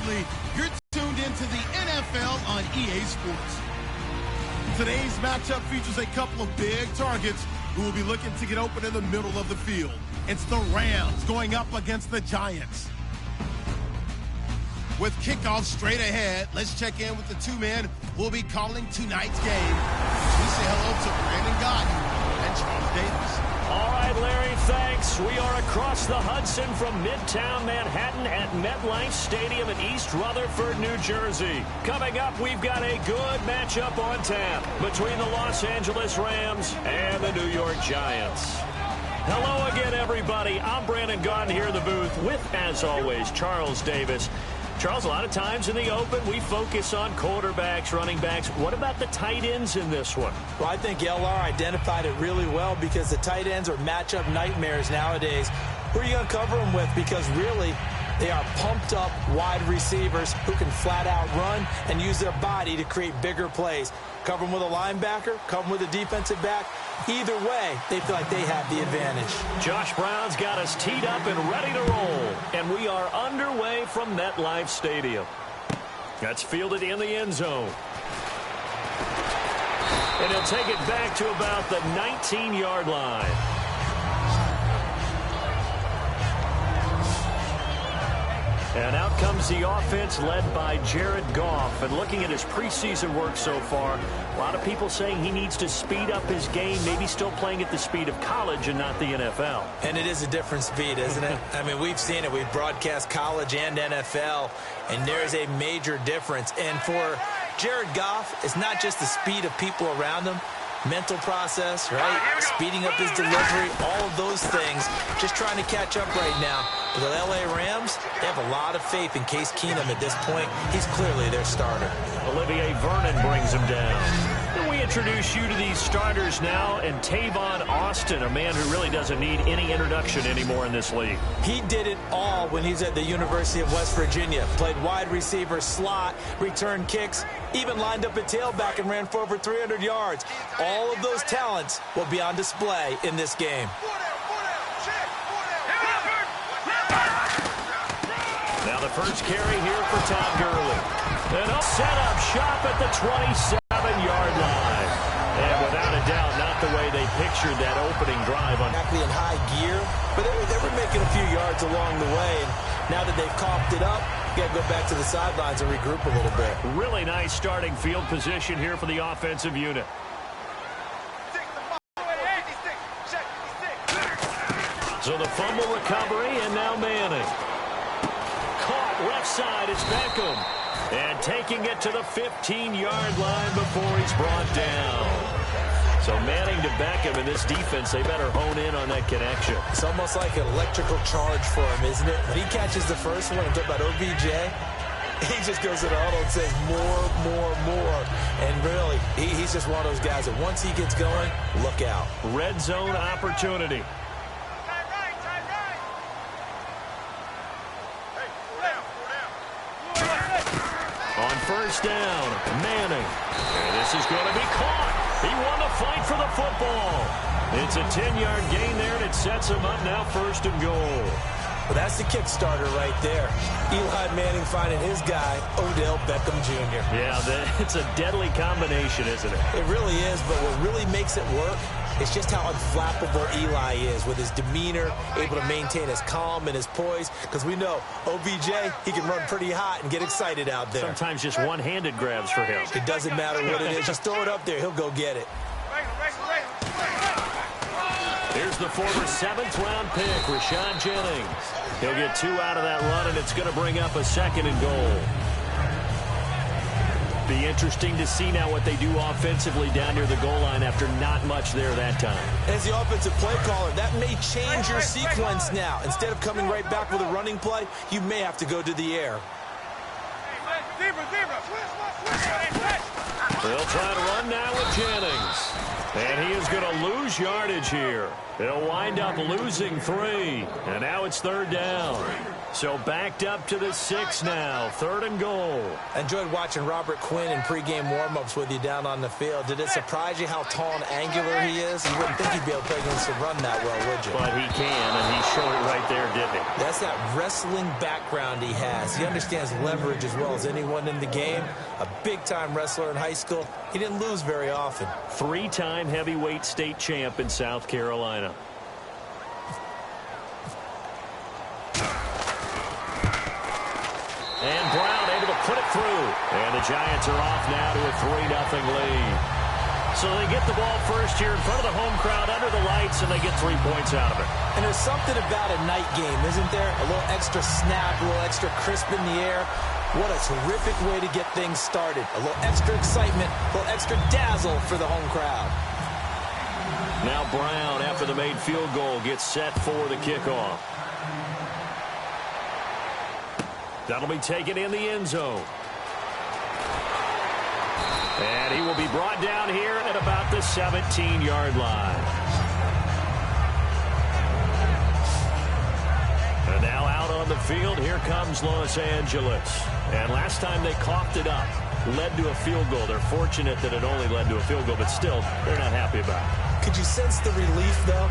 Obviously, you're tuned into the NFL on EA Sports. Today's matchup features a couple of big targets who will be looking to get open in the middle of the field. It's the Rams going up against the Giants. With kickoff straight ahead, let's check in with the two men who will be calling tonight's game. We say hello to Brandon Gaudin and Charles Davis. All right, Larry, thanks. We are across the Hudson from Midtown Manhattan at MetLife Stadium in East Rutherford, New Jersey. Coming up, we've got a good matchup on tap between the Los Angeles Rams and the New York Giants. Hello again, everybody. I'm Brandon Gaudin here in the booth with, as always, Charles Davis. Charles, a lot of times in the open, we focus on quarterbacks, running backs. What about the tight ends in this one? Well, I think LR identified it really well because the tight ends are matchup nightmares nowadays. Who are you going to cover them with? Because really, they are pumped up wide receivers who can flat out run and use their body to create bigger plays. Cover them with a linebacker, cover them with a defensive back. Either way, they feel like they have the advantage. Josh Brown's got us teed up and ready to roll. And we are underway from MetLife Stadium. That's fielded in the end zone. And he'll take it back to about the 19-yard line. And out comes the offense led by Jared Goff. And looking at his preseason work so far, a lot of people saying he needs to speed up his game, maybe still playing at the speed of college and not the NFL. And it is a different speed, isn't it? I mean, we've seen it. We've broadcast college and NFL, and there is a major difference. And for Jared Goff, it's not just the speed of people around him, mental process, right? Speeding up his delivery, all of those things, just trying to catch up right now. For the LA Rams, they have a lot of faith in Case Keenum at this point. He's clearly their starter. Olivier Vernon brings him down. And we introduce you to these starters now, and Tavon Austin, a man who really doesn't need any introduction anymore in this league. He did it all when he was at the University of West Virginia. Played wide receiver, slot, returned kicks, even lined up at tailback and ran for over 300 yards. All of those talents will be on display in this game. Now the first carry here for Todd Gurley. And a set-up shop at the 27-yard line. And without a doubt, not the way they pictured that opening drive. Exactly in high gear, but they were making a few yards along the way. And now that they've coughed it up, you got to go back to the sidelines and regroup a little bit. Really nice starting field position here for the offensive unit. So the fumble recovery, and now Manning. Caught left side, it's Beckham. And taking it to the 15-yard line before he's brought down. So Manning to Beckham in this defense, they better hone in on that connection. It's almost like an electrical charge for him, isn't it? When he catches the first one and talk about OBJ, he just goes to the huddle and says more. And really, he's just one of those guys that once he gets going, look out. Red zone opportunity. On first down, Manning. And this is going to be caught. He won the fight for the football. It's a 10-yard gain there, and it sets him up now first and goal. Well, that's the kickstarter right there. Eli Manning finding his guy, Odell Beckham Jr. Yeah, it's a deadly combination, isn't it? It really is, but what really makes it work is just how unflappable Eli is with his demeanor, able to maintain his calm and his poise. Because we know OBJ, he can run pretty hot and get excited out there. Sometimes just one-handed grabs for him. It doesn't matter what it is. Just throw it up there. He'll go get it. Here's the former 7th-round pick, Rashad Jennings. He'll get 2 out of that run, and it's going to bring up a second and goal. Be interesting to see now what they do offensively down near the goal line after not much there that time. As the offensive play caller, that may change your sequence now. Instead of coming right back with a running play, you may have to go to the air. They'll try to run now with Jennings. And he is going to lose yardage here. They'll wind up losing 3. And now it's 3rd down. So backed up to the 6 now. 3rd and goal. I enjoyed watching Robert Quinn in pregame warm-ups with you down on the field. Did it surprise you how tall and angular he is? You wouldn't think he'd be able to play against the run that well, would you? But he can, and he showed it right there, didn't he? That's that wrestling background he has. He understands leverage as well as anyone in the game. A big-time wrestler in high school. He didn't lose very often. 3-time heavyweight state champ in South Carolina. And Brown able to put it through. And the Giants are off now to a 3-0 lead. So they get the ball first here in front of the home crowd under the lights, and they get 3 points out of it. And there's something about a night game, isn't there? A little extra snap, a little extra crisp in the air. What a terrific way to get things started. A little extra excitement, a little extra dazzle for the home crowd. Now Brown, after the made field goal, gets set for the kickoff. That'll be taken in the end zone. And he will be brought down here at about the 17-yard line. And now out on the field, here comes Los Angeles. And last time they coughed it up, led to a field goal. They're fortunate that it only led to a field goal, but still, they're not happy about it. Could you sense the relief, though,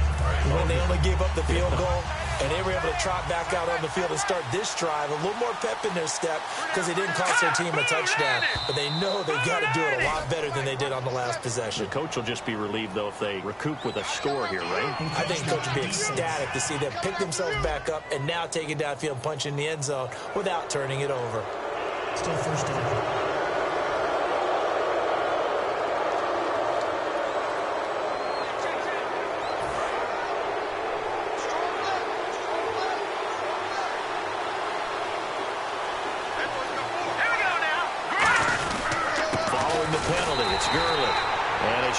when they only gave up the field goal? And they were able to trot back out on the field and start this drive. A little more pep in their step because they didn't cost their team a touchdown. But they know they've got to do it a lot better than they did on the last possession. The coach will just be relieved, though, if they recoup with a score here, right? I think the coach will be ecstatic to see them pick themselves back up and now take it downfield, punch in the end zone without turning it over. Still first down.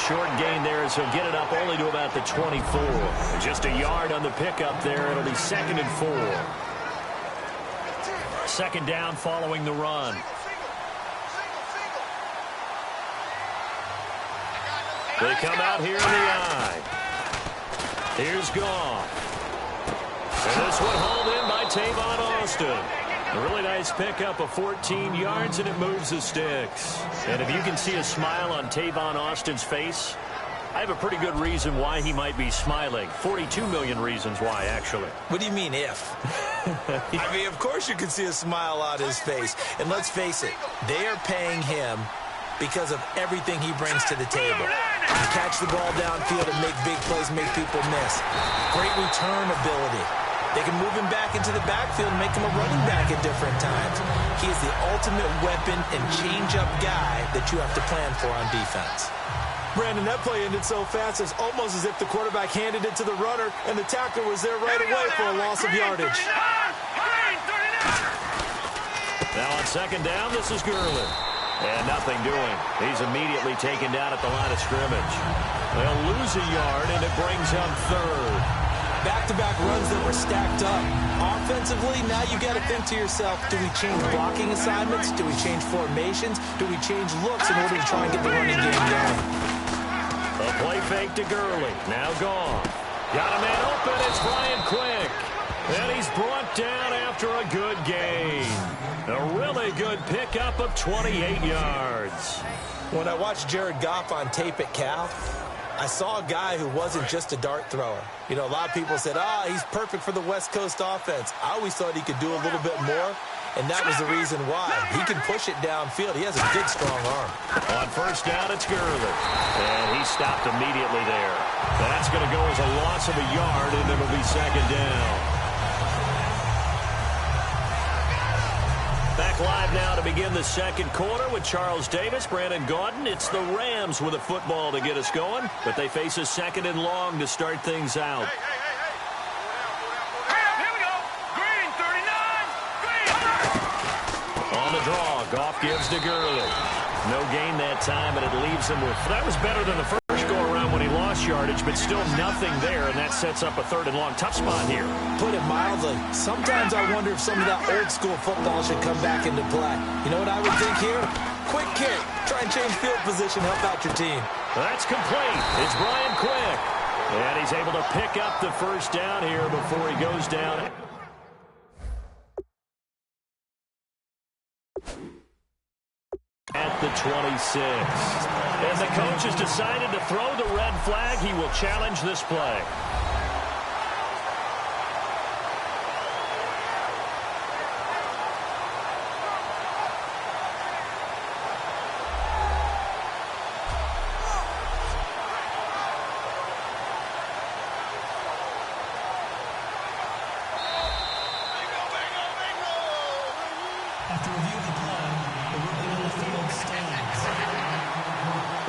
Short gain there as he'll get it up only to about the 24. Just a yard on the pickup there. It'll be 2nd and 4. 2nd down following the run. They come out here in the eye. Here's Goff. And this one hauled in by Tavon Austin. A really nice pickup of 14 yards, and it moves the sticks. And if you can see a smile on Tavon Austin's face, I have a pretty good reason why he might be smiling. 42 million reasons why, actually. What do you mean, if? I mean, of course you can see a smile on his face. And let's face it, they are paying him because of everything he brings to the table. He can catch the ball downfield and make big plays, make people miss. Great return ability. They can move him back into the backfield and make him a running back at different times. He is the ultimate weapon and change-up guy that you have to plan for on defense. Brandon, that play ended so fast, it's almost as if the quarterback handed it to the runner and the tackler was there right away for a loss of yardage. Now on 2nd down, this is Gurley. And nothing doing. He's immediately taken down at the line of scrimmage. They'll lose a yard, and it brings up 3rd. Back-to-back runs that were stacked up. Offensively, now you got to think to yourself, do we change blocking assignments? Do we change formations? Do we change looks in order to try and get the running game going? A play fake to Gurley. Now gone. Got a man open. It's Brian Quick. And he's brought down after a good gain. A really good pickup of 28 yards. When I watched Jared Goff on tape at Cal, I saw a guy who wasn't just a dart thrower. You know, a lot of people said, he's perfect for the West Coast offense. I always thought he could do a little bit more, and that was the reason why. He can push it downfield. He has a big, strong arm. On 1st down, it's Gurley. And he stopped immediately there. That's going to go as a loss of a yard, and it'll be 2nd down. Back live now to begin the 2nd quarter with Charles Davis, Brandon Gaudin. It's the Rams with a football to get us going, but they face a 2nd and long to start things out. Here we go. Green, 39. Green. On the draw, Goff gives to Gurley. No gain that time, and it leaves him with... That was better than the first go-around when he lost yardage, but still nothing there, and that sets up a 3rd and long. Tough spot here. Put it mildly. Sometimes I wonder if some of that old-school football should come back into play. You know what I would think here? Quick kick. Try and change field position. Help out your team. That's complete. It's Brian Quick. And he's able to pick up the first down here before he goes down. At the 26. And the coach has decided to throw the red flag. He will challenge this play. After review of the play, the rookie on the field stands.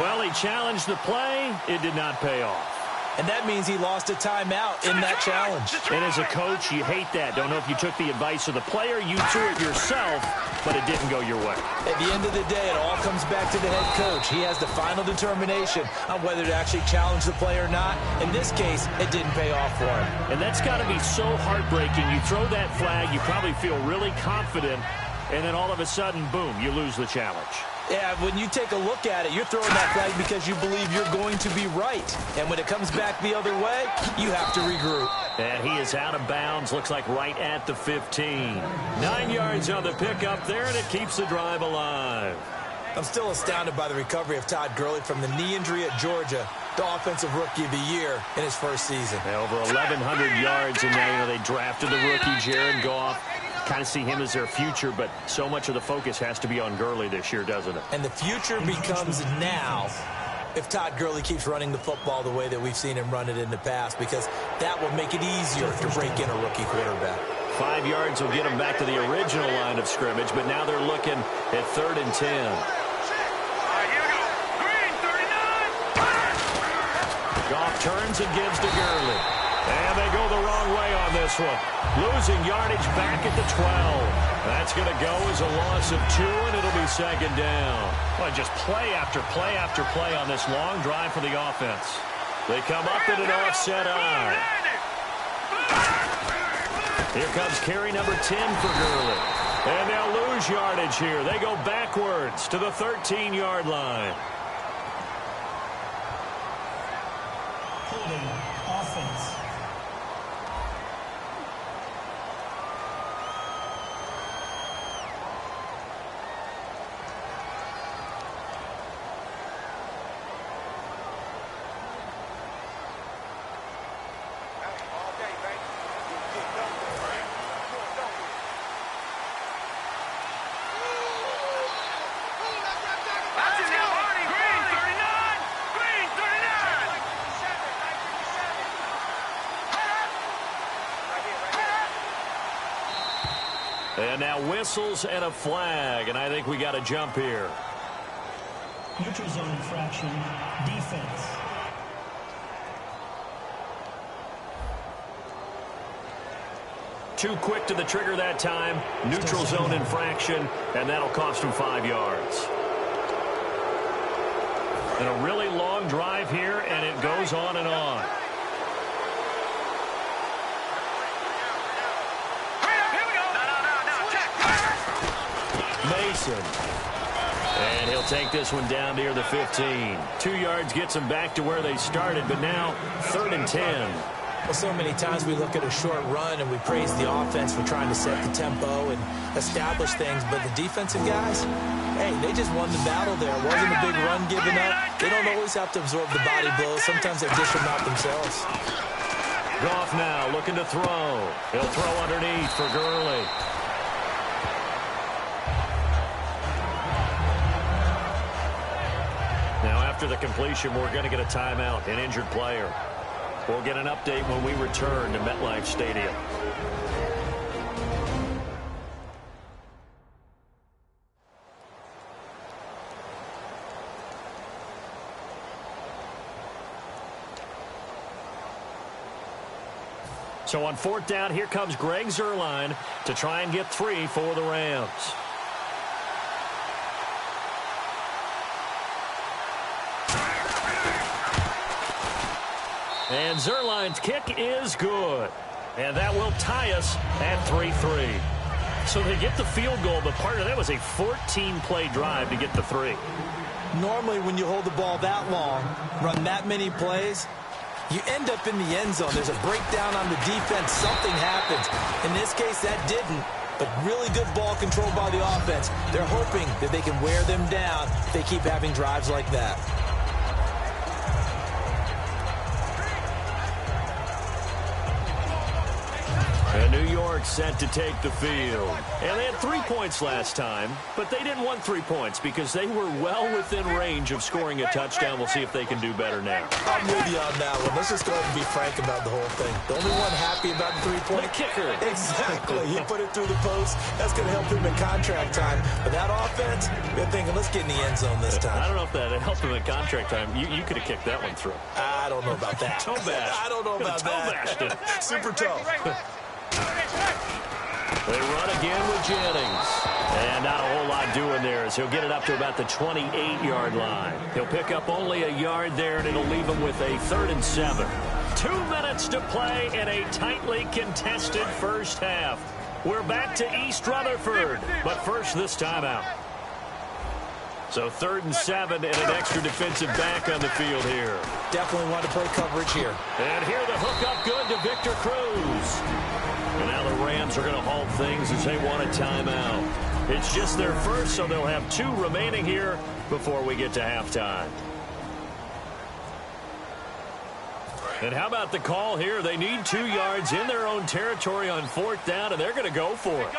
Well, he challenged the play. It did not pay off. And that means he lost a timeout in that challenge. And as a coach, you hate that. Don't know if you took the advice of the player. You threw it yourself, but it didn't go your way. At the end of the day, it all comes back to the head coach. He has the final determination on whether to actually challenge the play or not. In this case, it didn't pay off for him. And that's got to be so heartbreaking. You throw that flag, you probably feel really confident, and then all of a sudden, boom, you lose the challenge. Yeah, when you take a look at it, you're throwing that flag because you believe you're going to be right. And when it comes back the other way, you have to regroup. And he is out of bounds, looks like right at the 15. 9 yards on the pickup there, and it keeps the drive alive. I'm still astounded by the recovery of Todd Gurley from the knee injury at Georgia, the offensive rookie of the year in his first season. Yeah, over 1,100 yards, and now they drafted the rookie, Jared Goff. Kind of see him as their future, but so much of the focus has to be on Gurley this year, doesn't it? And the future becomes now if Todd Gurley keeps running the football the way that we've seen him run it in the past, because that will make it easier to break in a rookie quarterback. 5 yards will get them back to the original line of scrimmage, but now they're looking at 3rd and 10. Goff turns and gives to Gurley. And they go the wrong way on this one. Losing yardage back at the 12. That's going to go as a loss of 2, and it'll be 2nd down. Well, just play after play after play on this long drive for the offense. They come up in an offset eye. Here comes carry number 10 for Gurley. And they'll lose yardage here. They go backwards to the 13-yard line. Holding offense. And now whistles and a flag, and I think we got a jump here. Neutral zone infraction, defense. Too quick to the trigger that time. Neutral zone infraction, and that'll cost him 5 yards. And a really long drive here, and it goes on and on. Mason. And he'll take this one down near the 15. 2 yards gets them back to where they started, but now 3rd and 10. Well, so many times we look at a short run and we praise the offense for trying to set the tempo and establish things, but the defensive guys, hey, they just won the battle there. It wasn't a big run given up. They don't always have to absorb the body blows. Sometimes they dish them out themselves. Goff now looking to throw. He'll throw underneath for Gurley. Now after the completion, we're going to get a timeout, an injured player. We'll get an update when we return to MetLife Stadium. So on 4th down, here comes Greg Zuerlein to try and get 3 for the Rams. And Zuerlein's kick is good. And that will tie us at 3-3. So they get the field goal, but part of that was a 14-play drive to get the 3. Normally, when you hold the ball that long, run that many plays, you end up in the end zone. There's a breakdown on the defense. Something happens. In this case, that didn't, but really good ball control by the offense. They're hoping that they can wear them down if they keep having drives like that. And New York set to take the field. And they had 3 points last time, but they didn't want 3 points because they were well within range of scoring a touchdown. We'll see if they can do better now. I'm with you on that one. Let's just go ahead and be frank about the whole thing. The only one happy about the 3-point. The kicker. Exactly. He put it through the post. That's going to help him in contract time. But that offense, they're thinking, let's get in the end zone this time. I don't know if that helped him in contract time. You could have kicked that one through. I don't know about that. Toe bash. I don't know about that. Super tough. They run again with Jennings. And not a whole lot doing there as he'll get it up to about the 28-yard line. He'll pick up only a yard there, and it'll leave him with a 3rd and 7. 2 minutes to play in a tightly contested first half. We're back to East Rutherford, but first this time out. So 3rd and 7 and an extra defensive back on the field here. Definitely want to play coverage here. And here the hook up good to Victor Cruz. And now the Rams are going to halt things as they want a timeout. It's just their first, so they'll have 2 remaining here before we get to halftime. And how about the call here? They need 2 yards in their own territory on 4th down, and they're going to go for it.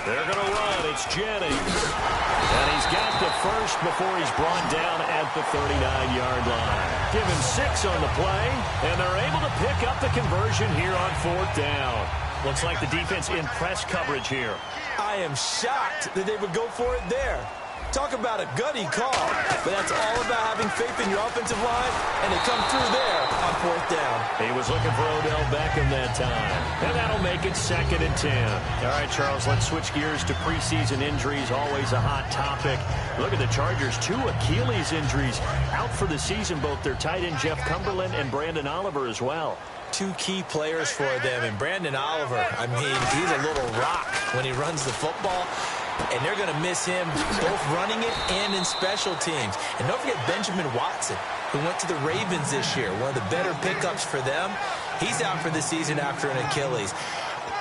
They're going to run. It's Jennings. And he's got the first before he's brought down at the 39-yard line. Give him 6 on the play, and they're able to pick up the conversion here on 4th down. Looks like the defense in press coverage here. I am shocked that they would go for it there. Talk about a gutty call, but that's all about having faith in your offensive line, and they come through there on 4th down. He was looking for Odell Beckham that time, and that'll make it 2nd and 10. All right, Charles, let's switch gears to preseason injuries, always a hot topic. Look at the Chargers, 2 Achilles injuries out for the season, both their tight end Jeff Cumberland and Brandon Oliver as well. 2 key players for them, and Brandon Oliver, I mean, he's a little rock when he runs the football. And they're going to miss him both running it and in special teams. And don't forget Benjamin Watson, who went to the Ravens this year, one of the better pickups for them. He's out for the season after an Achilles.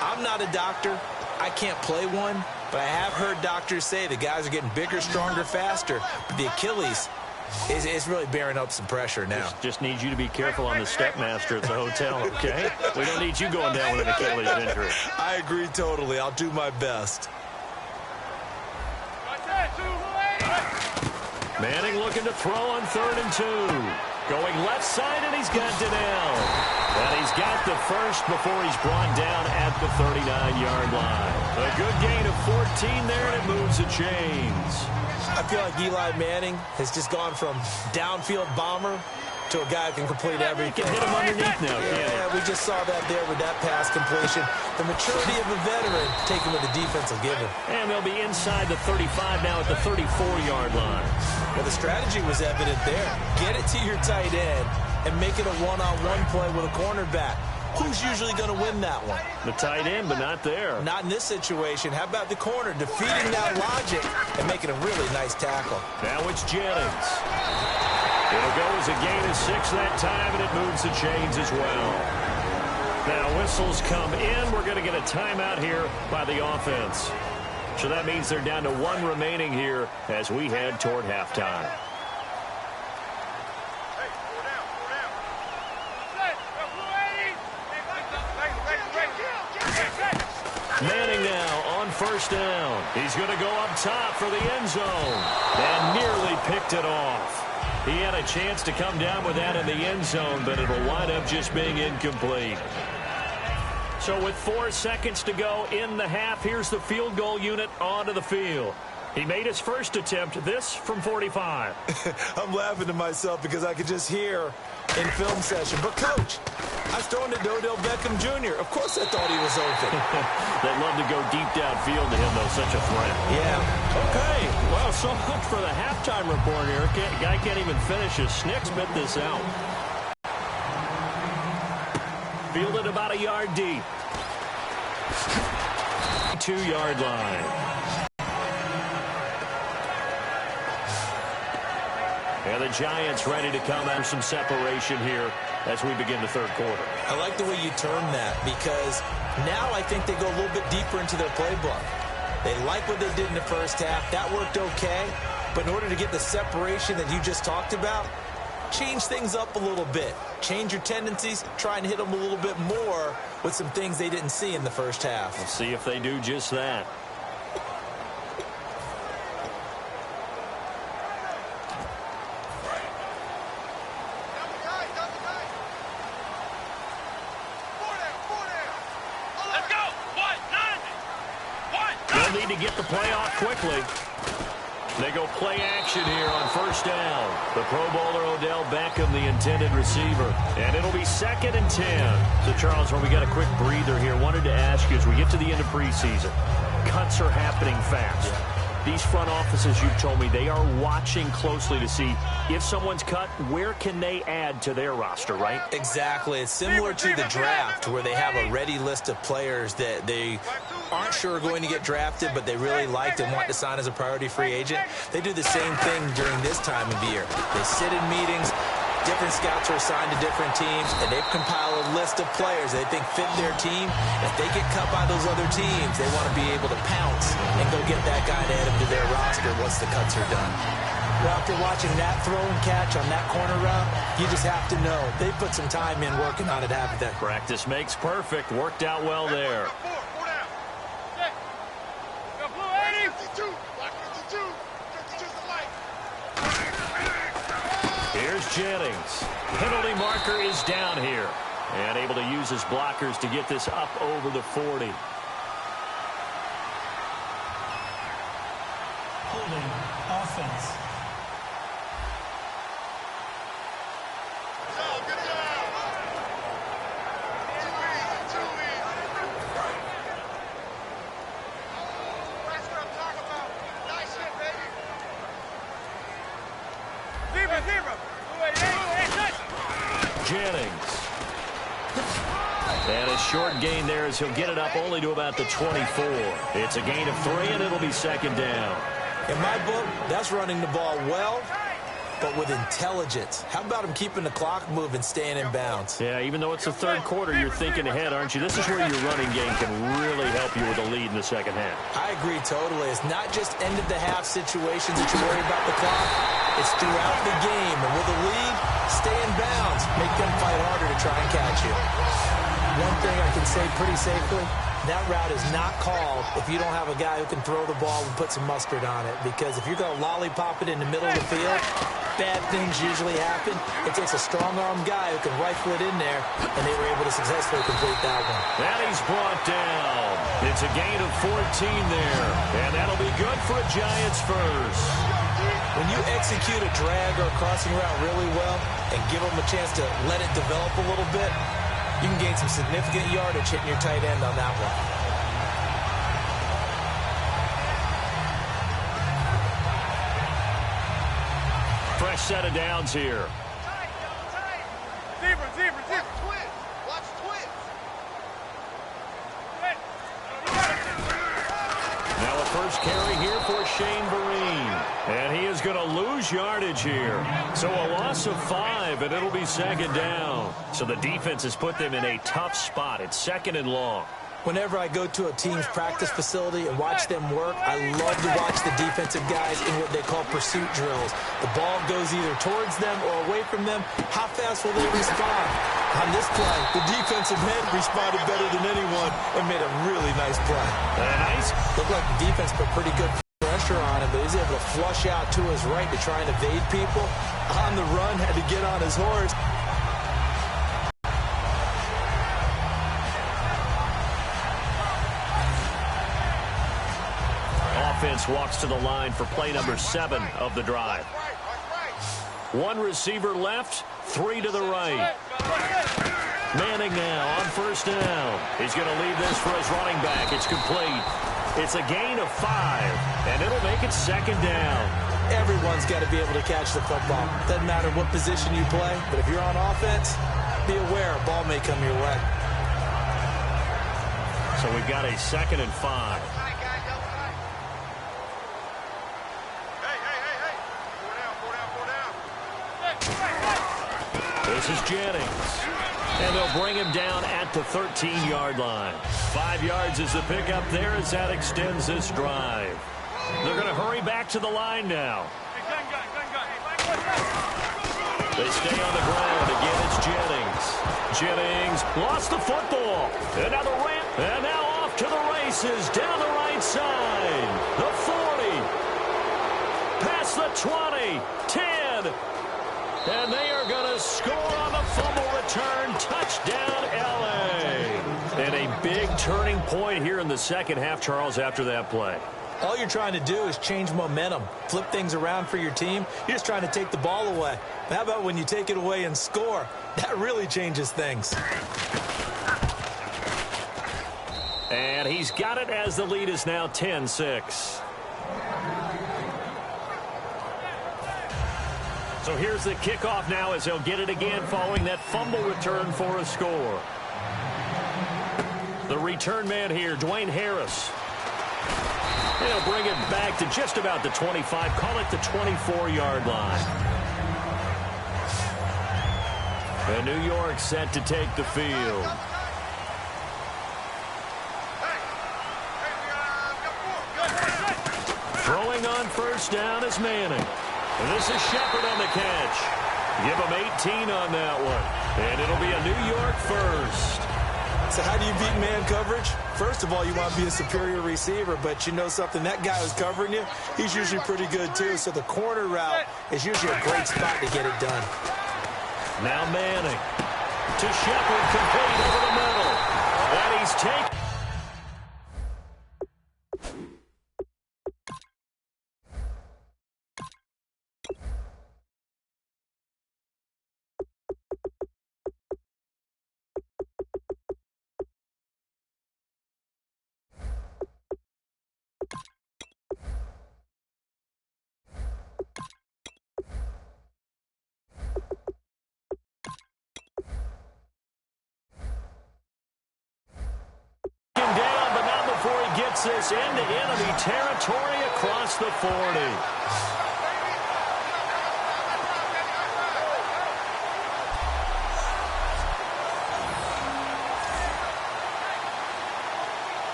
I'm not a doctor. I can't play one. But I have heard doctors say the guys are getting bigger, stronger, faster. But the Achilles is really bearing up some pressure now. Just need you to be careful on the Stepmaster at the hotel, okay? We don't need you going down with an Achilles injury. I agree totally. I'll do my best. Manning looking to throw on 3rd and 2. Going left side, and he's got Donnell. And he's got the first before he's brought down at the 39-yard line. A good gain of 14 there, and it moves the chains. I feel like Eli Manning has just gone from downfield bomber to a guy who can complete everything. He can hit him underneath now, yeah, we just saw that there with that pass completion. The maturity of a veteran taking what the defense will give him. And they'll be inside the 35 now at the 34-yard line. Well, the strategy was evident there. Get it to your tight end and make it a one-on-one play with a cornerback. Who's usually going to win that one? The tight end, but not there. Not in this situation. How about the corner defeating that logic and making a really nice tackle? Now it's Jennings. It'll go as a gain of 6 that time, and it moves the chains as well. Now whistles come in. We're going to get a timeout here by the offense. So that means they're down to 1 remaining here as we head toward halftime. Manning now on 1st down. He's going to go up top for the end zone and nearly picked it off. He had a chance to come down with that in the end zone, but it'll wind up just being incomplete. So with 4 seconds to go in the half, here's the field goal unit onto the field. He made his first attempt, this from 45. I'm laughing to myself because I could just hear in film session. But, Coach, I was throwing it to Odell Beckham Jr. Of course I thought he was open. They'd love to go deep downfield to him, though, such a threat. Yeah. Okay, well, so much for the halftime report here. Guy can't even finish his snick, spit this out. Fielded about a yard deep. 2-yard line. And the Giants ready to come out of some separation here as we begin the third quarter. I like the way you term that, because now I think they go a little bit deeper into their playbook. They like what they did in the first half. That worked okay. But in order to get the separation that you just talked about, change things up a little bit. Change your tendencies. Try and hit them a little bit more with some things they didn't see in the first half. Let's see if they do just that. Need to get the play off quickly. They go play action here on first down. The Pro Bowler Odell Beckham, the intended receiver. And it'll be 2nd and 10. So, Charles, when we got a quick breather here, wanted to ask you, as we get to the end of preseason, cuts are happening fast. Yeah. These front offices, you've told me, they are watching closely to see if someone's cut, where can they add to their roster, right? Exactly. It's similar to the draft, where they have a ready list of players that they aren't sure are going to get drafted, but they really liked and want to sign as a priority free agent. They do the same thing during this time of year. They sit in meetings. Different scouts are assigned to different teams, and they've compiled a list of players they think fit their team. If they get cut by those other teams, they want to be able to pounce and go get that guy to add him to their roster once the cuts are done. Well, after watching that throw and catch on that corner route, you just have to know they put some time in working on it, haven't they? Practice makes perfect. Worked out well there. Here's Jennings. Penalty marker is down here. And able to use his blockers to get this up over the 40. Holding offense. Jennings. And a short gain there as he'll get it up only to about the 24. It's a gain of 3, and it'll be 2nd down. In my book, that's running the ball well, but with intelligence. How about him keeping the clock moving, staying in bounds? Yeah, even though it's the third quarter, you're thinking ahead, aren't you? This is where your running game can really help you with a lead in the second half. I agree totally. It's not just end-of-the-half situations that you worry about the clock. It's throughout the game. And with a lead, stay in bounds. Make them fight harder to try and catch you. One thing I can say pretty safely, that route is not called if you don't have a guy who can throw the ball and put some mustard on it. Because if you're going to lollipop it in the middle of the field, bad things usually happen. It takes a strong-arm guy who can rifle it in there, and they were able to successfully complete that one. And he's brought down. It's a gain of 14 there. And that'll be good for a Giants first. When you execute a drag or a crossing route really well and give them a chance to let it develop a little bit, you can gain some significant yardage hitting your tight end on that one. Fresh set of downs here. Watch twins. Now a first carry here for Shane Vereen. And he is going to lose yardage here. So a loss of 5, and it'll be 2nd down. So the defense has put them in a tough spot. It's 2nd and long. Whenever I go to a team's practice facility and watch them work, I love to watch the defensive guys in what they call pursuit drills. The ball goes either towards them or away from them. How fast will they respond? On this play, the defensive end responded better than anyone and made a really nice play. Nice. Looked like the defense put pretty good pressure on him, but he was able to flush out to his right to try and evade people. On the run, had to get on his horse. Offense walks to the line for play number 7 of the drive. 1 receiver left, 3 to the right. Manning now on first down. He's going to leave this for his running back. It's complete. It's a gain of 5, and it'll make it 2nd down. Everyone's got to be able to catch the football. Doesn't matter what position you play, but if you're on offense, be aware a ball may come your way. So we've got a 2nd and 5. This is Jennings. And they'll bring him down at the 13-yard line. 5 yards is the pickup there as that extends this drive. They're going to hurry back to the line now. They stay on the ground. Again, it's Jennings. Jennings lost the football. Another ramp. And now off to the races down the right side. The 40. Past the 20. 10. And they are going to score on the fumble return. Touchdown, L.A. And a big turning point here in the second half, Charles, after that play. All you're trying to do is change momentum, flip things around for your team. You're just trying to take the ball away. But how about when you take it away and score? That really changes things. And he's got it as the lead is now 10-6. So here's the kickoff now as they'll get it again following that fumble return for a score. The return man here, Dwayne Harris. They'll bring it back to just about the 25, call it the 24-yard line. And New York set to take the field. Throwing on first down is Manning. And this is Shepard on the catch. Give him 18 on that one. And it'll be a New York first. So how do you beat man coverage? First of all, you want to be a superior receiver, but you know something, that guy who's covering you, he's usually pretty good too. So the corner route is usually a great spot to get it done. Now Manning to Shepard, complete over the middle. And he's taken. This into enemy territory across the 40.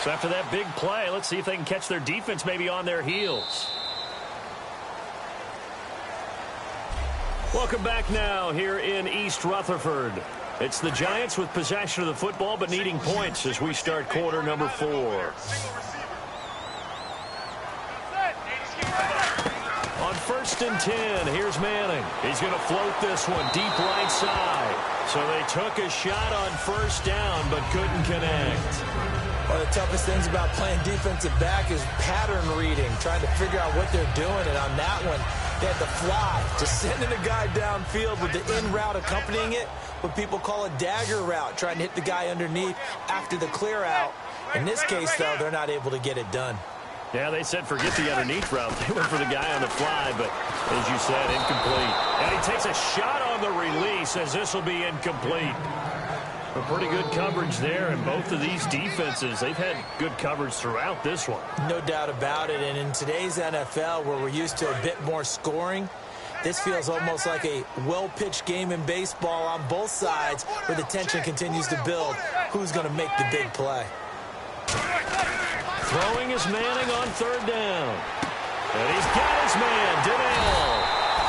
So after that big play, let's see if they can catch their defense maybe on their heels. Welcome back now here in East Rutherford. It's the Giants with possession of the football but needing points as we start quarter number 4. On 1st and 10, here's Manning. He's going to float this one deep right side. So they took a shot on first down but couldn't connect. One of the toughest things about playing defensive back is pattern reading, trying to figure out what they're doing. And on that one, they had to fly, just sending a guy downfield with the in route accompanying it, what people call a dagger route, trying to hit the guy underneath after the clear out. In this case, though, they're not able to get it done. Yeah, they said forget the underneath route. They went for the guy on the fly, but as you said, incomplete. And he takes a shot on the release as this will be incomplete. But pretty good coverage there, and both of these defenses, they've had good coverage throughout this one. No doubt about it, and in today's NFL, where we're used to a bit more scoring, this feels almost like a well-pitched game in baseball on both sides where the tension continues to build. Who's going to make the big play? Throwing is Manning on 3rd down. And he's got his man, Canal.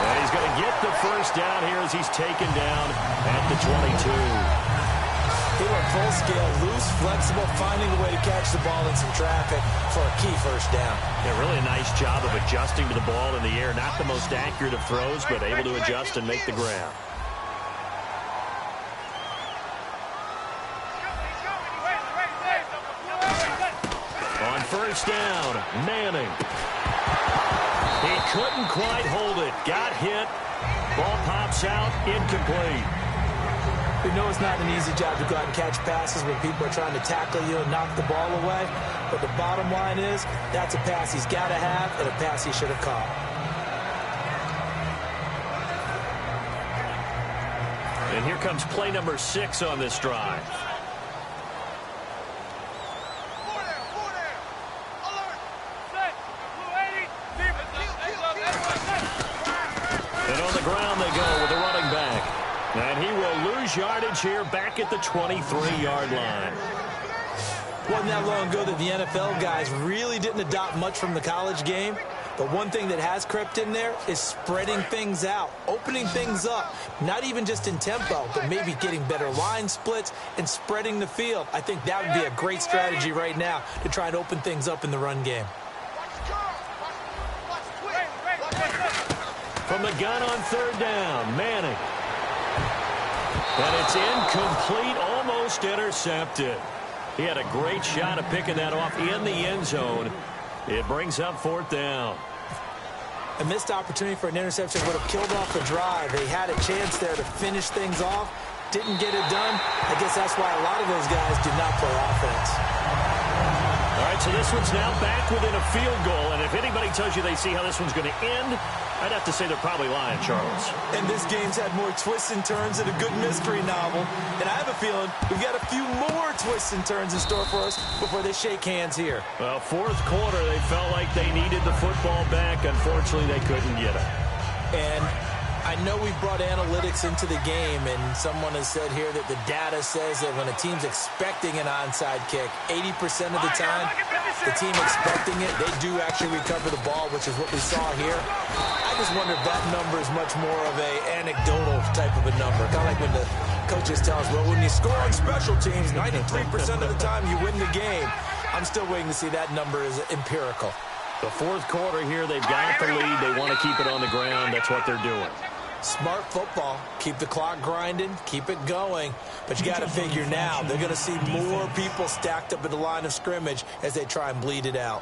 And he's going to get the first down here as he's taken down at the 22. They were full scale, loose, flexible, finding a way to catch the ball in some traffic for a key first down. Yeah, really a nice job of adjusting to the ball in the air. Not the most accurate of throws, but able to adjust and make the grab. On first down, Manning. He couldn't quite hold it. Got hit. Ball pops out, incomplete. We know it's not an easy job to go out and catch passes when people are trying to tackle you and knock the ball away. But the bottom line is, that's a pass he's got to have and a pass he should have caught. And here comes play number 6 on this drive. his yardage here back at the 23-yard line. Wasn't that long ago that the NFL guys really didn't adopt much from the college game. But one thing that has crept in there is spreading things out, opening things up, not even just in tempo, but maybe getting better line splits and spreading the field. I think that would be a great strategy right now to try and open things up in the run game. From the gun on third down, Manning. And it's incomplete, almost intercepted. He had a great shot at picking that off in the end zone. It brings up fourth down. A missed opportunity for an interception would have killed off the drive. They had a chance there to finish things off. Didn't get it done. I guess that's why a lot of those guys do not play offense. All right, so this one's now back within a field goal. And if anybody tells you they see how this one's going to end, I'd have to say they're probably lying, Charles. And this game's had more twists and turns than a good mystery novel. And I have a feeling we've got a few more twists and turns in store for us before they shake hands here. Well, fourth quarter, they felt like they needed the football back. Unfortunately, they couldn't get it. And I know we've brought analytics into the game, and someone has said here that the data says that when a team's expecting an onside kick, 80% of the time, the team expecting it, they do actually recover the ball, which is what we saw here. I just wonder if that number is much more of a anecdotal type of a number. Kind of like when the coaches tell us, well, when you score on special teams, 93% of the time you win the game. I'm still waiting to see that number is empirical. The fourth quarter here, they've got the lead. They want to keep it on the ground. That's what they're doing. Smart football. Keep the clock grinding. Keep it going. But you got to figure now, they're going to see more people stacked up at the line of scrimmage as they try and bleed it out.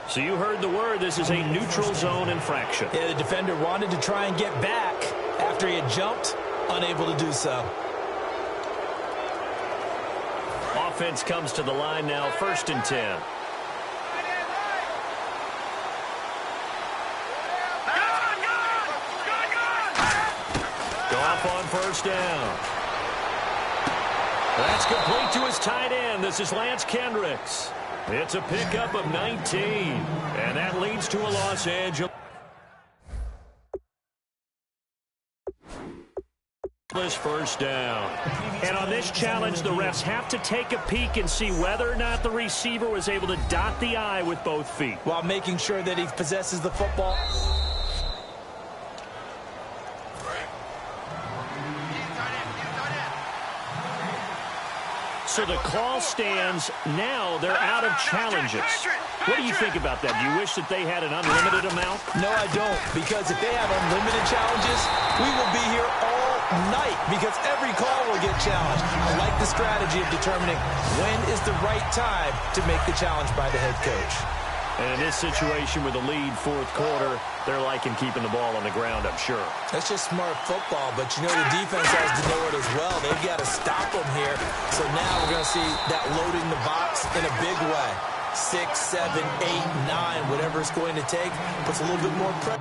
So you heard the word. This is a neutral zone infraction. Yeah, the defender wanted to try and get back after he had jumped, unable to do so. Offense comes to the line now, 1st and 10. Goff on first down. That's complete to his tight end. This is Lance Kendricks. It's a pickup of 19, and that leads to a Los Angeles first down. And on this challenge, the refs have to take a peek and see whether or not the receiver was able to dot the I with both feet, while making sure that he possesses the football. So the call stands. Now they're out of challenges. What do you think about that? Do you wish that they had an unlimited amount? No, I don't, because if they have unlimited challenges, we will be here all night because every call will get challenged. I like the strategy of determining when is the right time to make the challenge by the head coach. And in this situation with the lead fourth quarter, they're liking keeping the ball on the ground, I'm sure. That's just smart football, but you know the defense has to know it as well. They've got to stop them here. So now we're going to see that loading the box in a big way. 6, 7, 8, 9, whatever it's going to take, puts a little bit more pressure.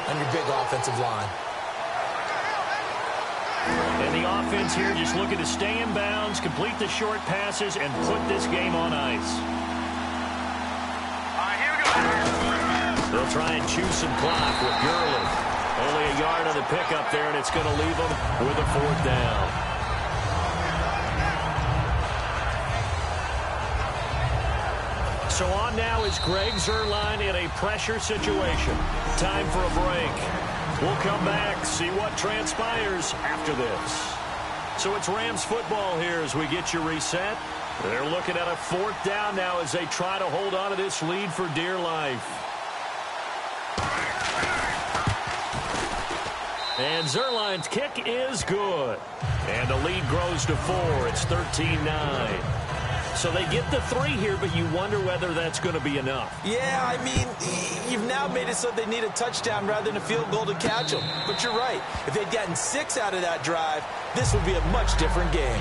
On your big offensive line. And the offense here just looking to stay in bounds, complete the short passes, and put this game on ice. All right, here we go. They'll try and chew some clock with Gurley. Only a yard on the pickup there, and it's going to leave them with a fourth down. So on now is Greg Zuerlein in a pressure situation. Time for a break. We'll come back, see what transpires after this. So it's Rams football here as we get you reset. They're looking at a fourth down now as they try to hold on to this lead for dear life. And Zuerlein's kick is good. And the lead grows to 4. It's 13-9. So they get the 3 here, but you wonder whether that's going to be enough. Yeah, I mean, you've now made it so they need a touchdown rather than a field goal to catch them. But you're right. If they'd gotten 6 out of that drive, this would be a much different game.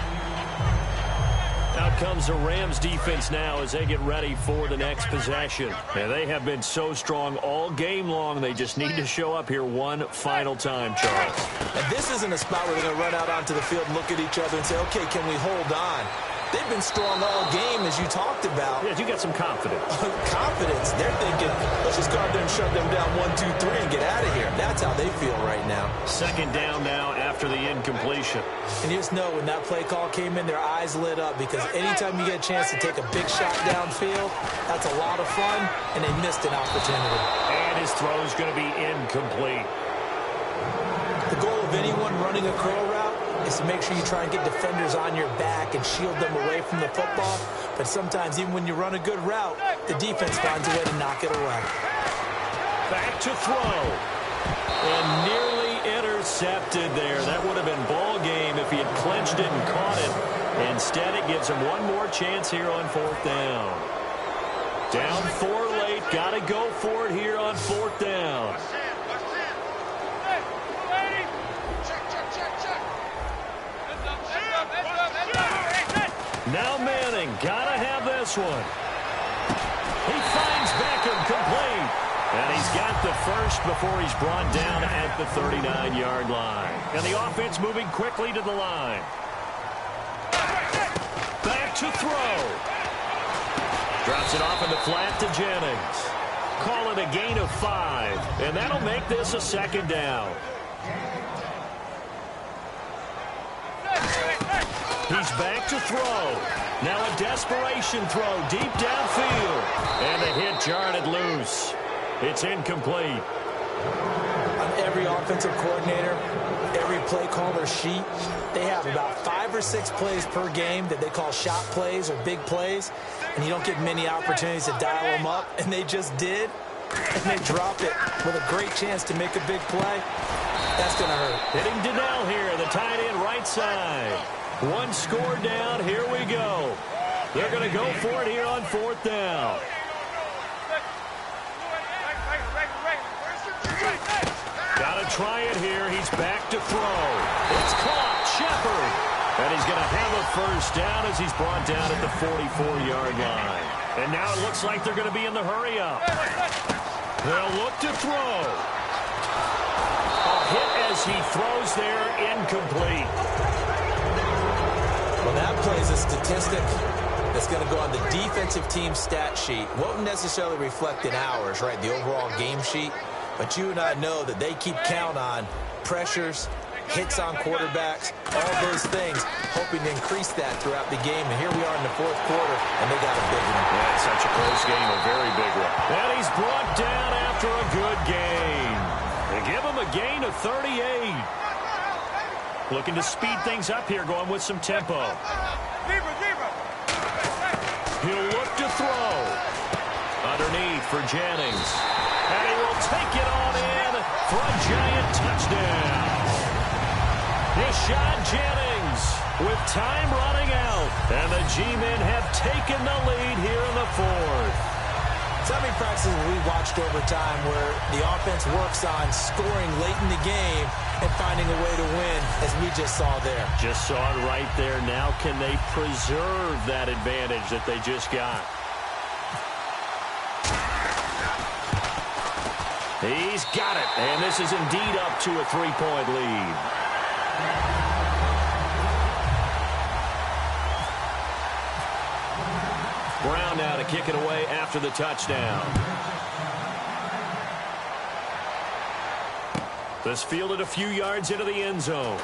Now Out comes the Rams defense now as they get ready for the next possession. And they have been so strong all game long. They just need to show up here one final time, Charles. And this isn't a spot where they're going to run out onto the field and look at each other and say, okay, can we hold on? They've been strong all game, as you talked about. Yeah, you got some confidence. Confidence. They're thinking, let's just go out there and shut them down 1, 2, 3 and get out of here. That's how they feel right now. Second down now after the incompletion. And you just know when that play call came in, their eyes lit up because anytime you get a chance to take a big shot downfield, that's a lot of fun, and they missed an opportunity. And his throw is going to be incomplete. The goal of anyone running a curl route is to make sure you try and get defenders on your back and shield them away from the football. But sometimes, even when you run a good route, the defense finds a way to knock it away. Back to throw. And nearly intercepted there. That would have been ball game if he had clinched it and caught it. Instead, it gives him one more chance here on fourth down. Down 4 late. Got to go for it here on fourth down. Now Manning, gotta have this one. He finds Beckham complete. And he's got the first before he's brought down at the 39-yard line. And the offense moving quickly to the line. Back to throw. Drops it off in the flat to Jennings. Call it a gain of 5. And that'll make this a second down. He's back to throw. Now a desperation throw deep downfield. And the hit jarred it loose. It's incomplete. On every offensive coordinator, every play caller sheet, they have about 5 or 6 plays per game that they call shot plays or big plays. And you don't get many opportunities to dial them up. And they just did. And they drop it with a great chance to make a big play. That's going to hurt. Hitting Donnell here, the tight end right side. One score down. Here we go. They're going to go for it here on fourth down. Got to try it here. He's back to throw. It's caught. Shepard. And he's going to have a first down as he's brought down at the 44-yard line. And now it looks like they're going to be in the hurry-up. They'll look to throw. A hit as he throws there, incomplete. Well, that plays a statistic that's going to go on the defensive team stat sheet. Won't necessarily reflect in ours, right, the overall game sheet. But you and I know that they keep count on pressures, hits on quarterbacks, all those things, hoping to increase that throughout the game. And here we are in the fourth quarter, and they got a big one. Yeah, it's such a close game, a very big one. And he's brought down after a good gain. They give him a gain of 38. Looking to speed things up here, going with some tempo. He'll look to throw. Underneath for Jennings. And he will take it on in for a giant touchdown. Rashad Jennings with time running out. And the G-men have taken the lead here in the fourth. So many practices we watched over time where the offense works on scoring late in the game and finding a way to win, as we just saw there. Just saw it right there. Now can they preserve that advantage that they just got? He's got it, and this is indeed up to a 3-point lead. Brown now to kick it away after the touchdown. This fielded a few yards into the end zone.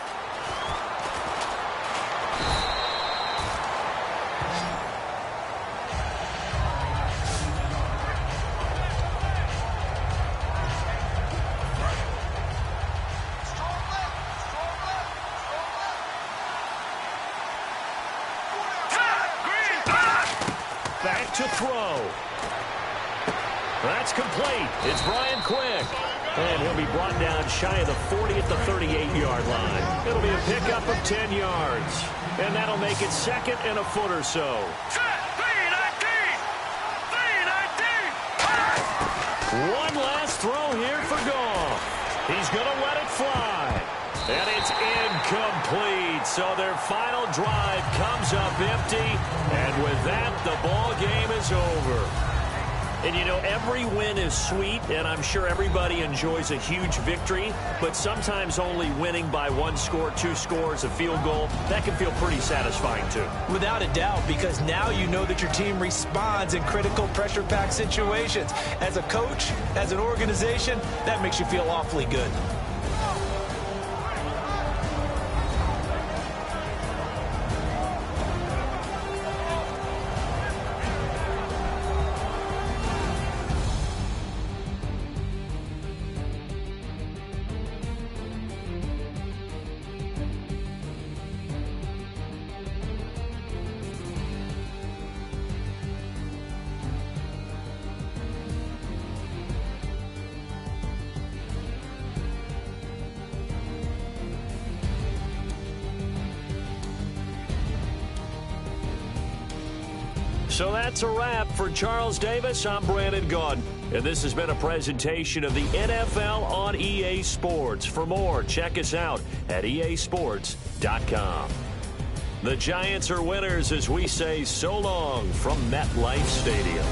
Back to throw. That's complete. It's Brian Quick. And he'll be brought down shy of the 40 at the 38-yard line. It'll be a pickup of 10 yards. And that'll make it second and a foot or so. One last throw here for Goff. He's going to let it fly. And it's incomplete. So their final drive comes up empty. And with that, the ball game is over. And, you know, every win is sweet, and I'm sure everybody enjoys a huge victory. But sometimes only winning by 1 score, 2 scores, a field goal, that can feel pretty satisfying, too. Without a doubt, because now you know that your team responds in critical pressure-packed situations. As a coach, as an organization, that makes you feel awfully good. So that's a wrap for Charles Davis. I'm Brandon Gaudin, and this has been a presentation of the NFL on EA Sports. For more, check us out at easports.com. The Giants are winners as we say so long from MetLife Stadium.